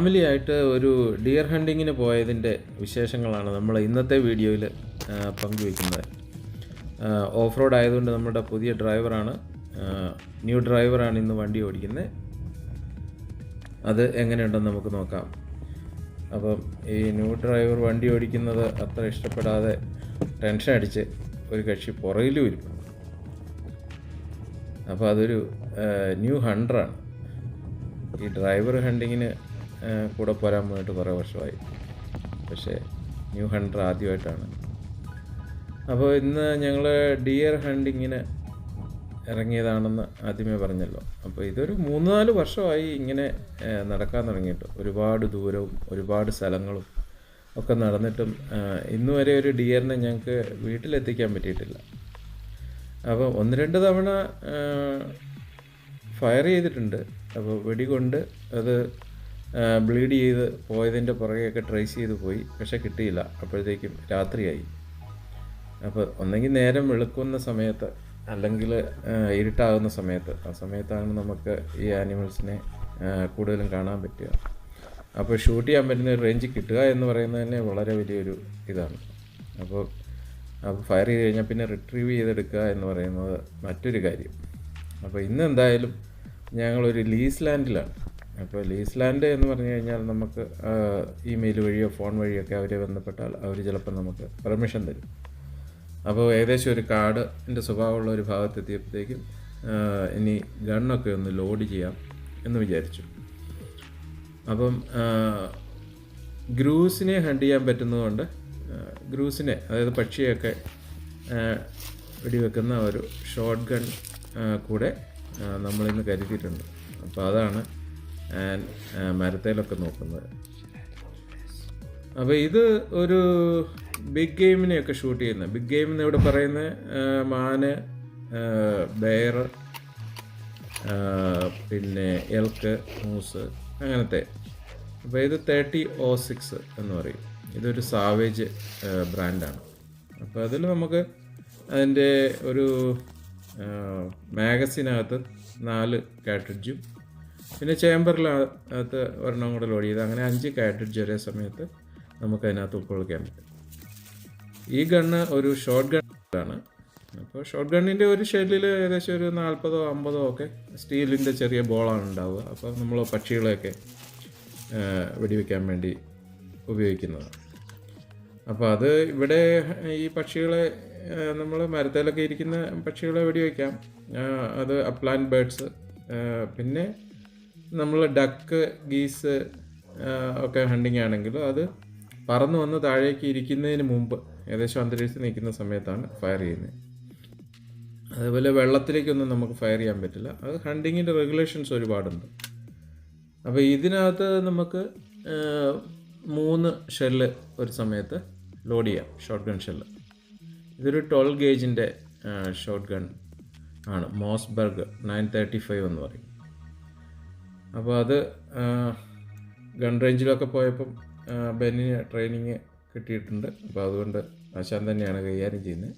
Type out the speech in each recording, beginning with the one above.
ഫാമിലിയായിട്ട് ഒരു ഡിയർ ഹണ്ടിങ്ങിന് പോയതിൻ്റെ വിശേഷങ്ങളാണ് നമ്മൾ ഇന്നത്തെ വീഡിയോയിൽ പങ്കുവയ്ക്കുന്നത്. ഓഫ് റോഡ് ആയതുകൊണ്ട് നമ്മുടെ പുതിയ ഡ്രൈവറാണ്, ന്യൂ ഡ്രൈവറാണ് ഇന്ന് വണ്ടി ഓടിക്കുന്നത്. അത് എങ്ങനെയുണ്ടെന്ന് നമുക്ക് നോക്കാം. അപ്പം ഈ ന്യൂ ഡ്രൈവർ വണ്ടി ഓടിക്കുന്നത് അത്ര ഇഷ്ടപ്പെടാതെ ടെൻഷൻ അടിച്ച് ഒരു കക്ഷി പുറകിലും ഇരിപ്പുണ്ട്. അപ്പോൾ അതൊരു ന്യൂ ഹണ്ടറാണ്. ഈ ഡ്രൈവർ ഹണ്ടിങ്ങിന് കൂടെ പോരാൻ പോയിട്ട് കുറേ വർഷമായി, പക്ഷേ ന്യൂ ഹണ്ടർ ആദ്യമായിട്ടാണ്. അപ്പോൾ ഇന്ന് ഞങ്ങൾ ഡിയർ ഹണ്ടിങ്ങിന് ഇറങ്ങിയതാണെന്ന് ആദ്യമേ പറഞ്ഞല്ലോ. അപ്പോൾ ഇതൊരു 3-4 വർഷമായി ഇങ്ങനെ നടക്കാൻ തുടങ്ങിയിട്ട്. ഒരുപാട് ദൂരവും ഒരുപാട് സ്ഥലങ്ങളും ഒക്കെ നടന്നിട്ടും ഇന്ന് വരെ ഒരു ഡിയറിനെ ഞങ്ങൾക്ക് വീട്ടിലെത്തിക്കാൻ പറ്റിയിട്ടില്ല. അപ്പോൾ 1-2 തവണ ഫയർ ചെയ്തിട്ടുണ്ട്. അപ്പോൾ വെടികൊണ്ട് അത് ബ്ലീഡ് ചെയ്ത് പോയതിൻ്റെ പുറകെയൊക്കെ ട്രേസ് ചെയ്ത് പോയി, പക്ഷെ കിട്ടിയില്ല. അപ്പോഴത്തേക്കും രാത്രിയായി. അപ്പോൾ ഒന്നെങ്കിൽ നേരം വെളുക്കുന്ന സമയത്ത് അല്ലെങ്കിൽ ഇരുട്ടാകുന്ന സമയത്ത്, ആ സമയത്താണ് നമുക്ക് ഈ ആനിമൽസിനെ കൂടുതലും കാണാൻ പറ്റുക. അപ്പോൾ ഷൂട്ട് ചെയ്യാൻ പറ്റുന്ന ഒരു റേഞ്ച് കിട്ടുക എന്ന് പറയുന്നത് തന്നെ വളരെ വലിയൊരു ഇതാണ്. അപ്പോൾ ഫയർ ചെയ്ത് കഴിഞ്ഞാൽ പിന്നെ റിട്രീവ് ചെയ്തെടുക്കുക എന്ന് പറയുന്നത് മറ്റൊരു കാര്യം. അപ്പോൾ ഇന്ന് എന്തായാലും ഞങ്ങളൊരു ലീസ് ലാൻഡിലാണ്. അപ്പോൾ ലീസ് ലാൻഡ് എന്ന് പറഞ്ഞു കഴിഞ്ഞാൽ നമുക്ക് ഇമെയിൽ വഴിയോ ഫോൺ വഴിയൊക്കെ അവരെ ബന്ധപ്പെട്ടാൽ അവർ ചിലപ്പോൾ നമുക്ക് പെർമിഷൻ തരും. അപ്പോൾ ഏകദേശം ഒരു കാടിൻ്റെ സ്വഭാവമുള്ള ഒരു ഭാഗത്തെത്തിയപ്പോഴത്തേക്കും ഇനി ഗണ്ണൊക്കെ ഒന്ന് ലോഡ് ചെയ്യാം എന്ന് വിചാരിച്ചു. അപ്പം ഗ്രൂസിനെ ഹണ്ട് ചെയ്യാൻ പറ്റുന്നതുകൊണ്ട് ഗ്രൂസിനെ, അതായത് പക്ഷിയൊക്കെ വെടിവെക്കുന്ന ഒരു ഷോട്ട് ഗൺ കൂടെ നമ്മളിന്ന് കരുതിയിട്ടുണ്ട്. അപ്പോൾ അതാണ് മരത്തേലൊക്കെ നോക്കുന്നത്. അപ്പോൾ ഇത് ഒരു ബിഗ് ഗെയിമിനെയൊക്കെ ഷൂട്ട് ചെയ്യുന്നത്. ബിഗ് ഗെയിം എന്ന് ഇവിടെ പറയുന്നത് മാന്, ബെയർ, പിന്നെ എൽക്ക്, മൂസ്, അങ്ങനത്തെ. അപ്പോൾ ഇത് 30-06 എന്ന് പറയും. ഇതൊരു സാവേജ് ബ്രാൻഡാണ്. അപ്പോൾ അതിൽ നമുക്ക് അതിൻ്റെ ഒരു മാഗസിനകത്ത് 4 കാട്രിഡ്ജും പിന്നെ ചേമ്പറിനകത്ത് ഒരെണ്ണം കൂടെ ലോഡ് ചെയ്ത് അങ്ങനെ 5 കാട്രിഡ്ജ് ഒരേ സമയത്ത് നമുക്കതിനകത്ത് ഉൾക്കൊള്ളിക്കാൻ പറ്റും. ഈ ഗണ്ണ് ഒരു ഷോട്ട് ഗണ്ണാണ്. അപ്പോൾ ഷോട്ട് ഗണ്ണിൻ്റെ ഒരു ഷെല്ലിൽ ഏകദേശം ഒരു 40-50 ഒക്കെ സ്റ്റീലിൻ്റെ ചെറിയ ബോളാണ് ഉണ്ടാവുക. അപ്പോൾ നമ്മൾ പക്ഷികളെയൊക്കെ വെടിവെക്കാൻ വേണ്ടി ഉപയോഗിക്കുന്നതാണ്. അപ്പോൾ അത് ഇവിടെ ഈ പക്ഷികളെ നമ്മൾ മരത്തേലൊക്കെ ഇരിക്കുന്ന പക്ഷികളെ വെടിവെക്കാം. അത് അപ്ലാന്റ് ബേർഡ്സ്, പിന്നെ നമ്മൾ ഡക്ക്, ഗീസ് ഒക്കെ ഹണ്ടിങ് ആണെങ്കിൽ അത് പറന്ന് വന്ന് താഴേക്ക് ഇരിക്കുന്നതിന് മുമ്പ് ഏകദേശം അന്തരീക്ഷത്തിൽ നിൽക്കുന്ന സമയത്താണ് ഫയർ ചെയ്യുന്നത്. അതുപോലെ വെള്ളത്തിലേക്കൊന്നും നമുക്ക് ഫയർ ചെയ്യാൻ പറ്റില്ല. അത് ഹണ്ടിങ്ങിൻ്റെ റെഗുലേഷൻസ് ഒരുപാടുണ്ട്. അപ്പോൾ ഇതിനകത്ത് നമുക്ക് 3 ഷെല്ല് ഒരു സമയത്ത് ലോഡ് ചെയ്യാം, ഷോട്ട് ഗൺ ഷെല്ല്. ഇതൊരു 12 ഗേജിൻ്റെ ഷോട്ട് ഗൺ ആണ്, മോസ്ബർഗ് 935 എന്ന് പറയും. അപ്പോൾ അത് ഗൺ റേഞ്ചിലൊക്കെ പോയപ്പം ബെന്നിന് ട്രെയിനിങ് കിട്ടിയിട്ടുണ്ട്. അപ്പോൾ അതുകൊണ്ട് ആശാൻ തന്നെയാണ് കൈകാര്യം ചെയ്യുന്നത്.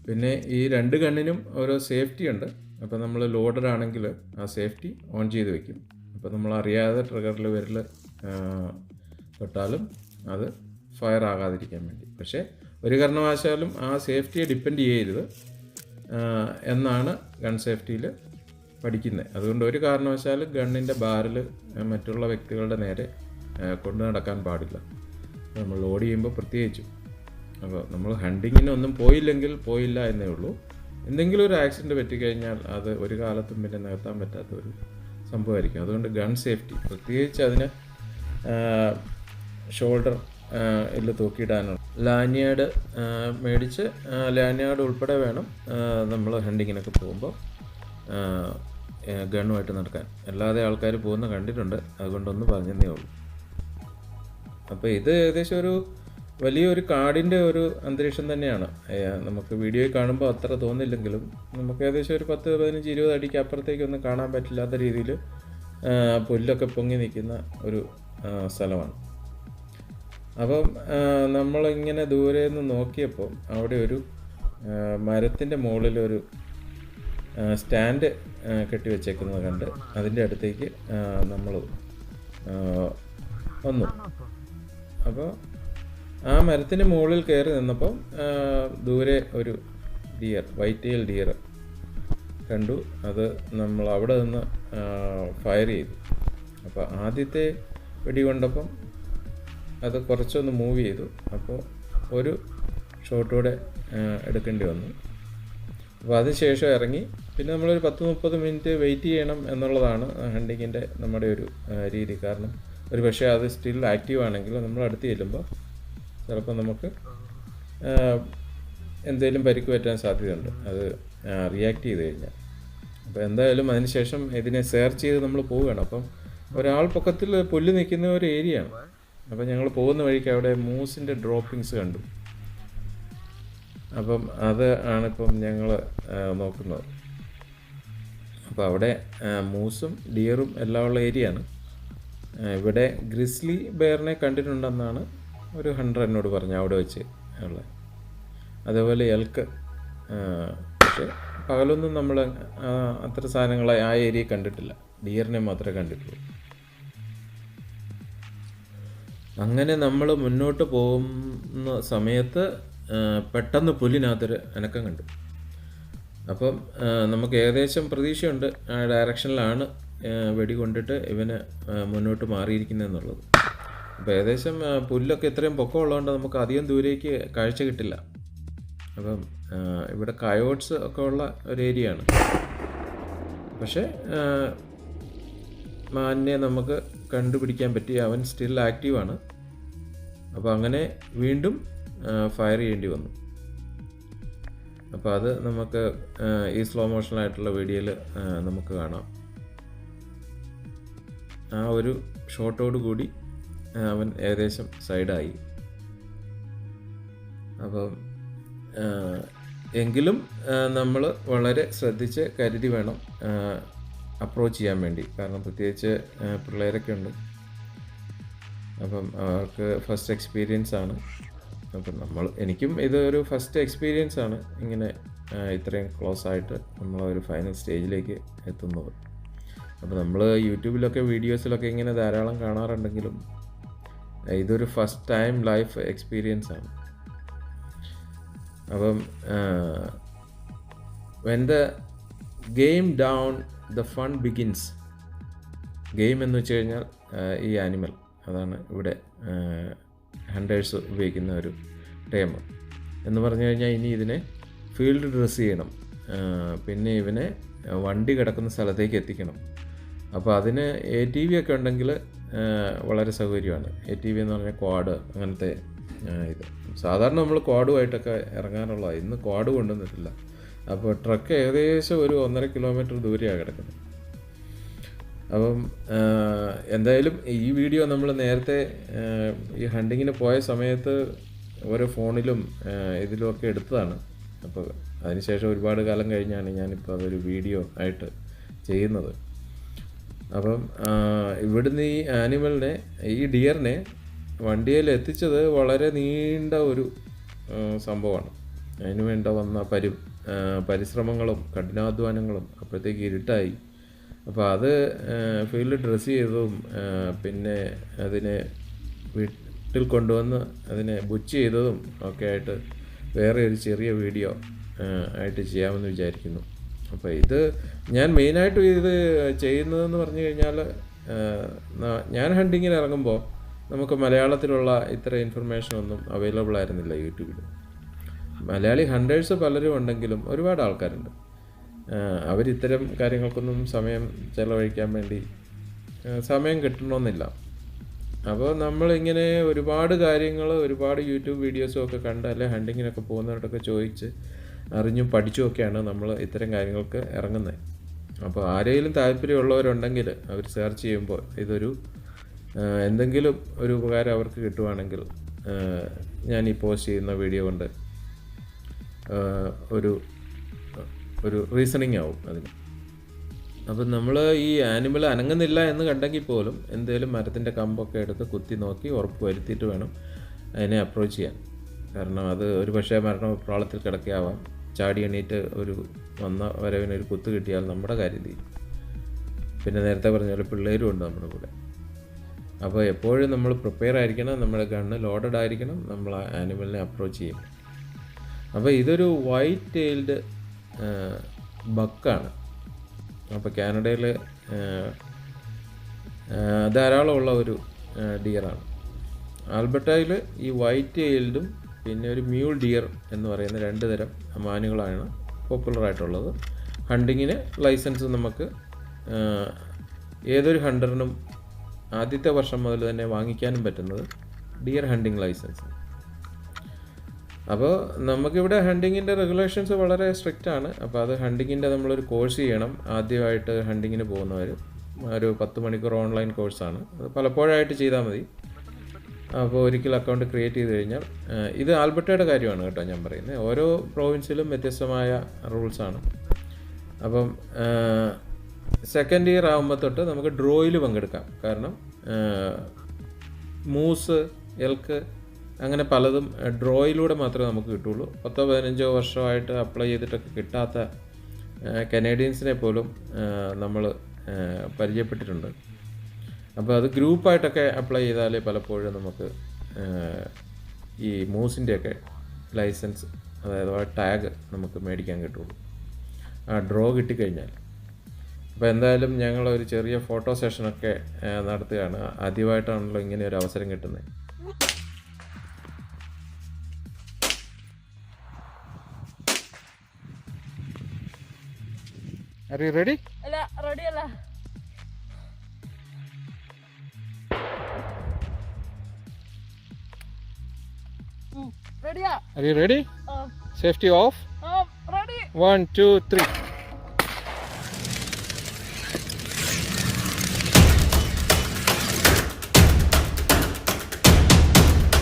പിന്നെ ഈ 2 ഗണ്ണിനും ഓരോ സേഫ്റ്റി ഉണ്ട്. അപ്പോൾ നമ്മൾ ലോഡർ ആണെങ്കിൽ ആ സേഫ്റ്റി ഓൺ ചെയ്ത് വയ്ക്കും. അപ്പോൾ നമ്മൾ അറിയാതെ ട്രിഗറിൽ വിരൽ തൊട്ടാലും അത് ഫയർ ആകാതിരിക്കാൻ വേണ്ടി. പക്ഷേ ഒരു കാരണവശാലും ആ സേഫ്റ്റിയെ ഡിപ്പെൻഡ് ചെയ്യരുത് എന്നാണ് ഗൺ സേഫ്റ്റിയിൽ പഠിക്കുന്നത്. അതുകൊണ്ട് ഒരു കാരണവശാലും ഗണ്ണിൻ്റെ ബാരൽ മറ്റുള്ള വ്യക്തികളുടെ നേരെ കൊണ്ടു നടക്കാൻ പാടില്ല, നമ്മൾ ലോഡ് ചെയ്യുമ്പോൾ പ്രത്യേകിച്ചും. അപ്പോൾ നമ്മൾ ഹണ്ടിങ്ങിനൊന്നും പോയില്ലെങ്കിൽ പോയില്ല എന്നേ ഉള്ളൂ. എന്തെങ്കിലും ഒരു ആക്സിഡൻറ്റ് പറ്റിക്കഴിഞ്ഞാൽ അത് ഒരു കാലത്തും പിന്നെ നികത്താൻ പറ്റാത്ത ഒരു സംഭവമായിരിക്കും. അതുകൊണ്ട് ഗൺ സേഫ്റ്റി പ്രത്യേകിച്ച് അതിന് ഷോൾഡർ തൂക്കിയിടാനുള്ള ലാനിയാഡ് മേടിച്ച് ലാനിയാഡ് ഉൾപ്പെടെ വേണം നമ്മൾ ഹണ്ടിങ്ങിനൊക്കെ പോകുമ്പോൾ ഗണ്ണുമായിട്ട് നടക്കാൻ. അല്ലാതെ ആൾക്കാർ പോകുന്ന കണ്ടിട്ടുണ്ട്, അതുകൊണ്ടൊന്ന് പറഞ്ഞതേ ഉള്ളൂ. അപ്പോൾ ഇത് ഏകദേശം ഒരു വലിയൊരു കാടിൻ്റെ ഒരു അന്തരീക്ഷം തന്നെയാണ്. നമുക്ക് വീഡിയോയിൽ കാണുമ്പോൾ അത്ര തോന്നില്ലെങ്കിലും നമുക്ക് ഏകദേശം ഒരു 10-15-20 അടിക്ക് അപ്പുറത്തേക്കൊന്നും കാണാൻ പറ്റില്ലാത്ത രീതിയിൽ പുല്ലൊക്കെ പൊങ്ങി നിൽക്കുന്ന ഒരു സ്ഥലമാണ്. അപ്പം നമ്മളിങ്ങനെ ദൂരെ നിന്ന് നോക്കിയപ്പോൾ അവിടെ ഒരു മരത്തിൻ്റെ മുകളിലൊരു സ്റ്റാൻഡ് കെട്ടിവെച്ചേക്കുന്നത് കണ്ട് അതിൻ്റെ അടുത്തേക്ക് നമ്മൾ വന്നു. അപ്പോൾ ആ മരത്തിന് മുകളിൽ കയറി നിന്നപ്പം ദൂരെ ഒരു വൈറ്റ് ഡിയർ കണ്ടു. അത് നമ്മൾ അവിടെ നിന്ന് ഫയർ ചെയ്തു. അപ്പോൾ ആദ്യത്തെ വെടി കൊണ്ടപ്പം അത് കുറച്ചൊന്ന് മൂവ് ചെയ്തു. അപ്പോൾ ഒരു ഷോട്ടൂടെ എടുക്കേണ്ടി വന്നു. അപ്പോൾ അതിനുശേഷം ഇറങ്ങി. പിന്നെ നമ്മളൊരു 10-30 മിനിറ്റ് വെയിറ്റ് ചെയ്യണം എന്നുള്ളതാണ് ഹണ്ടിങ്ങിൻ്റെ നമ്മുടെ ഒരു രീതി. കാരണം ഒരു പക്ഷേ അത് സ്റ്റിൽ ആക്റ്റീവ് ആണെങ്കിൽ നമ്മൾ അടുത്ത് ചെല്ലുമ്പോൾ ചിലപ്പോൾ നമുക്ക് എന്തെങ്കിലും പരിക്ക് പറ്റാൻ സാധ്യതയുണ്ട് അത് റിയാക്ട് ചെയ്ത് കഴിഞ്ഞാൽ. അപ്പോൾ എന്തായാലും അതിനുശേഷം ഇതിനെ സെർച്ച് ചെയ്ത് നമ്മൾ പോവുകയാണ്. അപ്പം ഒരാൾ പൊക്കത്തിൽ പുല്ല് നിൽക്കുന്ന ഒരു ഏരിയയാണ്. അപ്പം ഞങ്ങൾ പോകുന്ന വഴിക്ക് അവിടെ മൂസിൻ്റെ ഡ്രോപ്പിങ്സ് കണ്ടു. അപ്പം അത് ആണിപ്പം ഞങ്ങൾ നോക്കുന്നത്. അപ്പോൾ അവിടെ മൂസും ഡിയറും എല്ലാം ഉള്ള ഏരിയയാണ്. ഇവിടെ ഗ്രിസ്ലി ബെയറിനെ കണ്ടിട്ടുണ്ടെന്നാണ് ഒരു ഹണ്ടർ എന്നോട് പറഞ്ഞു അവിടെ വെച്ച് ഉള്ളത്. അതേപോലെ എൽക്ക്. പക്ഷേ പകലൊന്നും നമ്മൾ അത്ര സാധനങ്ങളെ ആ ഏരിയ കണ്ടിട്ടില്ല. ഡിയറിനെ മാത്രമേ കണ്ടിട്ടുള്ളൂ. അങ്ങനെ നമ്മൾ മുന്നോട്ട് പോകുന്ന സമയത്ത് പെട്ടെന്ന് പുല്ലിനകത്തൊരു അനക്കം കണ്ടു. അപ്പം നമുക്ക് ഏകദേശം പ്രതീക്ഷയുണ്ട് ആ ഡയറക്ഷനിലാണ് വെടി കൊണ്ടിട്ട് ഇവന് മുന്നോട്ട് മാറിയിരിക്കുന്നതെന്നുള്ളത്. അപ്പോൾ ഏകദേശം പുല്ലൊക്കെ ഇത്രയും പൊക്കമുള്ളതുകൊണ്ട് നമുക്ക് അധികം ദൂരേക്ക് കാഴ്ച കിട്ടില്ല. അപ്പം ഇവിടെ കയോട്ട്സ് ഒക്കെ ഉള്ള ഒരു ഏരിയയാണ്. പക്ഷേ മാനിനെ നമുക്ക് കണ്ടുപിടിക്കാൻ പറ്റി. അവൻ സ്റ്റിൽ ആക്റ്റീവാണ്. അപ്പോൾ അങ്ങനെ വീണ്ടും ഫയർ ചെയ്യേണ്ടി വന്നു. അപ്പോൾ അത് നമുക്ക് ഈ സ്ലോ മോഷനായിട്ടുള്ള വീഡിയോയിൽ നമുക്ക് കാണാം. ആ ഒരു ഷോട്ടോട് കൂടി അവൻ ഏകദേശം സൈഡായി. അപ്പം എങ്കിലും നമ്മൾ വളരെ ശ്രദ്ധിച്ച് കരുതി വേണം അപ്രോച്ച് ചെയ്യാൻ വേണ്ടി. കാരണം പ്രത്യേകിച്ച് പിള്ളേരൊക്കെ ഉണ്ട്. അപ്പം അവർക്ക് ഫസ്റ്റ് എക്സ്പീരിയൻസ് ആണ്. അപ്പം എനിക്കും ഇതൊരു ഫസ്റ്റ് എക്സ്പീരിയൻസ് ആണ് ഇങ്ങനെ ഇത്രയും ക്ലോസ് ആയിട്ട് നമ്മളൊരു ഫൈനൽ സ്റ്റേജിലേക്ക് എത്തുന്നത്. അപ്പോൾ നമ്മൾ യൂട്യൂബിലൊക്കെ വീഡിയോസിലൊക്കെ ഇങ്ങനെ ധാരാളം കാണാറുണ്ടെങ്കിലും ഇതൊരു ഫസ്റ്റ് ടൈം ലൈഫ് എക്സ്പീരിയൻസ് ആണ്. അപ്പം when the game down the fun begins. Game എന്ന് വെച്ച് കഴിഞ്ഞാൽ ഈ ആനിമൽ, അതാണ് ഇവിടെ ഹണ്ടേഴ്സ് ഉപയോഗിക്കുന്ന ഒരു ടേം. എന്ന് പറഞ്ഞു കഴിഞ്ഞാൽ ഇനി ഇതിനെ ഫീൽഡ് ഡ്രസ് ചെയ്യണം, പിന്നെ ഇവനെ വണ്ടി കിടക്കുന്ന സ്ഥലത്തേക്ക് എത്തിക്കണം. അപ്പോൾ അതിന് ATV ഒക്കെ ഉണ്ടെങ്കിൽ വളരെ സൗകര്യമാണ്. ATV എന്ന് പറഞ്ഞാൽ ക്വാഡ്, അങ്ങനത്തെ ഇത് സാധാരണ നമ്മൾ ക്വാഡുമായിട്ടൊക്കെ ഇറങ്ങാനുള്ളതാണ്. ഇന്ന് ക്വാഡ് കൊണ്ടുവന്നിട്ടില്ല. അപ്പോൾ ട്രക്ക് ഏകദേശം ഒരു 1.5 കിലോമീറ്റർ ദൂരെയാണ് കിടക്കുന്നത്. അപ്പം എന്തായാലും ഈ വീഡിയോ നമ്മൾ നേരത്തെ ഈ ഹണ്ടിങ്ങിന് പോയ സമയത്ത് ഓരോ ഫോണിലും ഇതിലുമൊക്കെ എടുത്തതാണ്. അപ്പോൾ അതിനുശേഷം ഒരുപാട് കാലം കഴിഞ്ഞാണ് ഞാനിപ്പോൾ അതൊരു വീഡിയോ ആയിട്ട് ചെയ്യുന്നത്. അപ്പം ഇവിടുന്ന് ഈ ആനിമലിനെ, ഈ ഡിയറിനെ വണ്ടിയിൽ എത്തിച്ചത് വളരെ നീണ്ട ഒരു സംഭവമാണ്. അതിന് വേണ്ട വന്ന പരിശ്രമങ്ങളും കഠിനാധ്വാനങ്ങളും. അപ്പോഴത്തേക്ക് ഇരുട്ടായി. അപ്പോൾ അത് ഫീൽഡ് ഡ്രസ് ചെയ്തതും പിന്നെ അതിനെ വീട്ടിൽ കൊണ്ടുവന്ന് അതിനെ ബുച്ച് ചെയ്തതും ഒക്കെ ആയിട്ട് വേറെ ഒരു ചെറിയ വീഡിയോ ആയിട്ട് ചെയ്യാമെന്ന് വിചാരിക്കുന്നു. അപ്പോൾ ഇത് ഞാൻ മെയിനായിട്ടും ഇത് ചെയ്യുന്നതെന്ന് പറഞ്ഞു കഴിഞ്ഞാൽ, ഞാൻ ഹണ്ടിങ്ങിന് ഇറങ്ങുമ്പോൾ നമുക്ക് മലയാളത്തിലുള്ള ഇത്ര ഇൻഫർമേഷനൊന്നും അവൈലബിൾ ആയിരുന്നില്ല യൂട്യൂബിൽ. മലയാളി ഹണ്ടേഴ്സ് പലരും ഉണ്ടെങ്കിലും ഒരുപാട് ആൾക്കാരുണ്ട്. അവരിത്തരം കാര്യങ്ങൾക്കൊന്നും സമയം ചെലവഴിക്കാൻ വേണ്ടി സമയം കിട്ടണമെന്നില്ല. അപ്പോൾ നമ്മളിങ്ങനെ ഒരുപാട് കാര്യങ്ങൾ, ഒരുപാട് യൂട്യൂബ് വീഡിയോസും ഒക്കെ കണ്ട്, അല്ലെ ഹണ്ടിങ്ങിനൊക്കെ പോകുന്നവരോടൊക്കെ ചോദിച്ച് അറിഞ്ഞും പഠിച്ചുമൊക്കെയാണ് നമ്മൾ ഇത്തരം കാര്യങ്ങൾക്ക് ഇറങ്ങുന്നത്. അപ്പോൾ ആരെങ്കിലും താല്പര്യമുള്ളവരുണ്ടെങ്കിൽ അവർ സെർച്ച് ചെയ്യുമ്പോൾ ഇതൊരു എന്തെങ്കിലും ഒരു ഉപകാരം അവർക്ക് കിട്ടുവാണെങ്കിൽ ഞാൻ ഈ പോസ്റ്റ് ചെയ്യുന്ന വീഡിയോ കൊണ്ട് ഒരു റീസണിങ് ആവും അതിന്. അപ്പം നമ്മൾ ഈ ആനിമൽ അനങ്ങുന്നില്ല എന്ന് കണ്ടെങ്കിൽ പോലും എന്തെങ്കിലും മരത്തിൻ്റെ കമ്പൊക്കെ എടുത്ത് കുത്തി നോക്കി ഉറപ്പ് വരുത്തിയിട്ട് വേണം അതിനെ അപ്രോച്ച് ചെയ്യാൻ. കാരണം അത് ഒരു പക്ഷേ മരണപ്രാളത്തിൽ കിടക്കുകയാവാം. ചാടി എണീറ്റ് ഒരു വന്ന വരവിനൊരു കുത്ത് കിട്ടിയാൽ നമ്മുടെ കാര്യം തീരും. പിന്നെ നേരത്തെ പറഞ്ഞ പോലെ പിള്ളേരും ഉണ്ട് നമ്മുടെ കൂടെ. അപ്പോൾ എപ്പോഴും നമ്മൾ പ്രിപ്പയർ ആയിരിക്കണം, നമ്മുടെ ഗണ്ണ് ലോഡഡ് ആയിരിക്കണം, നമ്മൾ ആ ആനിമലിനെ അപ്രോച്ച് ചെയ്യും. അപ്പോൾ ഇതൊരു വൈറ്റ് ടെയിൽഡ് ബക്കാണ്. അപ്പോൾ കാനഡയിൽ ധാരാളമുള്ള ഒരു ഡിയറാണ്. ആൽബർട്ടയിൽ ഈ വൈറ്റ് ടെയിൽഡും പിന്നെ ഒരു മ്യൂൾ ഡിയർ എന്ന് പറയുന്ന 2 തരം മാനുകളാണ് പോപ്പുലറായിട്ടുള്ളത്. ഹണ്ടിങ്ങിന് ലൈസൻസ് നമുക്ക് ഏതൊരു ഹണ്ടറിനും ആദ്യത്തെ വർഷം മുതൽ തന്നെ വാങ്ങിക്കാനും പറ്റുന്നത് ഡിയർ ഹണ്ടിങ് ലൈസൻസ്. അപ്പോൾ നമുക്കിവിടെ ഹണ്ടിങ്ങിൻ്റെ റെഗുലേഷൻസ് വളരെ സ്ട്രിക്റ്റ് ആണ്. അപ്പോൾ അത് ഹണ്ടിങ്ങിൻ്റെ നമ്മളൊരു കോഴ്സ് ചെയ്യണം. ആദ്യമായിട്ട് ഹണ്ടിങ്ങിന് പോകുന്നവർ ഒരു 10 മണിക്കൂർ ഓൺലൈൻ കോഴ്സാണ്. അത് പലപ്പോഴായിട്ട് ചെയ്താൽ മതി. അപ്പോൾ ഒരിക്കൽ അക്കൗണ്ട് ക്രിയേറ്റ് ചെയ്ത് കഴിഞ്ഞാൽ, ഇത് ആൽബർട്ടയുടെ കാര്യമാണ് കേട്ടോ ഞാൻ പറയുന്നത്. ഓരോ പ്രോവിൻസിലും വ്യത്യസ്തമായ റൂൾസാണ്. അപ്പം സെക്കൻഡ് ഇയർ ആകുമ്പോൾ തൊട്ട് നമുക്ക് ഡ്രോയിൽ പങ്കെടുക്കാം. കാരണം മൂസ്, എൽക്ക് അങ്ങനെ പലതും ഡ്രോയിലൂടെ മാത്രമേ നമുക്ക് കിട്ടുള്ളൂ. 10-15 വർഷമായിട്ട് അപ്ലൈ ചെയ്തിട്ടൊക്കെ കിട്ടാത്ത കനേഡിയൻസിനെ പോലും നമ്മൾ പരിചയപ്പെട്ടിട്ടുണ്ട്. അപ്പോൾ അത് ഗ്രൂപ്പായിട്ടൊക്കെ അപ്ലൈ ചെയ്താലേ പലപ്പോഴും നമുക്ക് ഈ മൂസിൻ്റെയൊക്കെ ലൈസൻസ്, അതായത് ആ ടാഗ് നമുക്ക് മേടിക്കാൻ കിട്ടുള്ളൂ, ആ ഡ്രോ കിട്ടിക്കഴിഞ്ഞാൽ. അപ്പോൾ എന്തായാലും ഞങ്ങളൊരു ചെറിയ ഫോട്ടോ സെഷനൊക്കെ നടത്തുകയാണ്. ആദ്യമായിട്ടാണല്ലോ ഇങ്ങനെ ഒരു അവസരം കിട്ടുന്നത്. Are you ready? അല്ല, റെഡി അല്ല. റെഡിയാ. Are you ready? Safety off. Ready. 1, 2, 3.